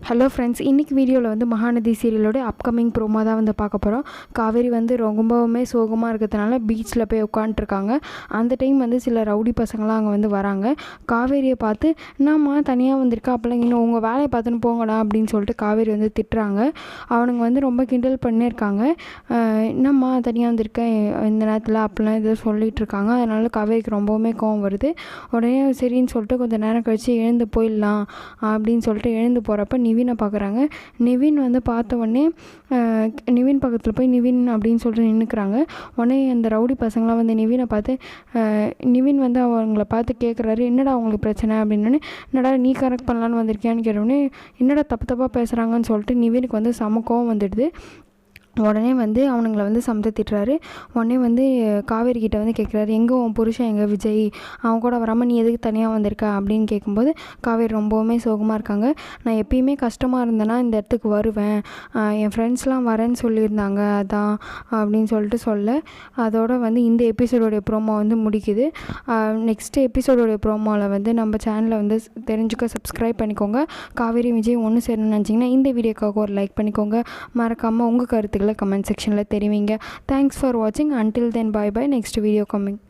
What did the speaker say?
Hello friends, இன்றைக்கி வீடியோவில் வந்து மகாநதி சீரியலோட அப்கமிங் ப்ரோமோ தான் வந்து பார்க்க போகிறோம். காவேரி வந்து ரொம்பவுமே சோகமாக இருக்கிறதுனால பீச்சில் போய் உட்காந்துட்ருக்காங்க. அந்த டைம் வந்து சில ரவுடி பசங்களாம் அங்கே வந்து வராங்க. காவேரியை பார்த்து என்னம்மா தனியாக வந்திருக்கா, அப்போல்லாம் இன்னும் உங்கள் வேலையை பார்த்துன்னு போங்கடா அப்படின்னு சொல்லிட்டு காவேரி வந்து திட்டுறாங்க. அவனுங்க வந்து ரொம்ப கிண்டல் பண்ணியிருக்காங்க. என்னம்மா தனியாக வந்திருக்கேன் இந்த நேரத்தில் அப்படிலாம் எதோ சொல்லிகிட்டு இருக்காங்க. அதனால காவேரிக்கு ரொம்பவுமே கோவம் வருது. உடனே சரின்னு சொல்லிட்டு கொஞ்சம் நேரம் கழித்து எழுந்து போயிடலாம் அப்படின்னு சொல்லிட்டு எழுந்து போகிறப்ப நிவினை பார்க்குறாங்க. நிவின் வந்து பார்த்த உடனே நிவின் பக்கத்தில் போய் நிவின் அப்படின்னு சொல்லிட்டு நின்றுக்கிறாங்க. உடனே அந்த ரவுடி பசங்களாம் வந்து நிவினை பார்த்து நிவின் வந்து அவங்கள பார்த்து கேட்குறாரு, என்னடா அவங்களுக்கு பிரச்சனை அப்படின்னோடனே, என்னடா நீ கரெக்ட் பண்ணலான்னு வந்திருக்கியான்னு கேட்டோடனே, என்னடா தப்பு தப்பாக பேசுகிறாங்கன்னு சொல்லிட்டு நிவினுக்கு வந்து செம கோவம் வந்துடுது. உடனே வந்து அவனுங்களை வந்து சமத்தை திட்டுறாரு. உடனே வந்து காவேரி கிட்ட வந்து கேட்குறாரு, எங்கே உன் புருஷன் எங்கே விஜய், அவன் கூட வராமல் நீ எதுக்கு தனியாக வந்திருக்க அப்படின்னு கேட்கும்போது காவேரி ரொம்பவுமே சோகமாக இருக்காங்க. நான் எப்பயுமே கஷ்டமாக இருந்தேன்னா இந்த இடத்துக்கு வருவேன், என் ஃப்ரெண்ட்ஸ்லாம் வரேன்னு சொல்லியிருந்தாங்க அதான் அப்படின்னு சொல்லிட்டு அதோட வந்து இந்த எபிசோடோடைய ப்ரோமோ வந்து முடிக்குது. நெக்ஸ்ட் எபிசோடோடைய ப்ரோமோவில் வந்து நம்ம சேனலை வந்து தெரிஞ்சுக்க சப்ஸ்கிரைப் பண்ணிக்கோங்க. காவேரி விஜய் ஒன்று சேரணும்னு நினச்சிங்கன்னா இந்த வீடியோக்காக ஒரு லைக் பண்ணிக்கோங்க. மறக்காமல் உங்கள் கருத்துக்களை கமெண்ட் செக்ஷனில் தெரிவிங்க. தேங்க்ஸ் ஃபார் வாட்சிங். Until then, bye bye. Next video coming.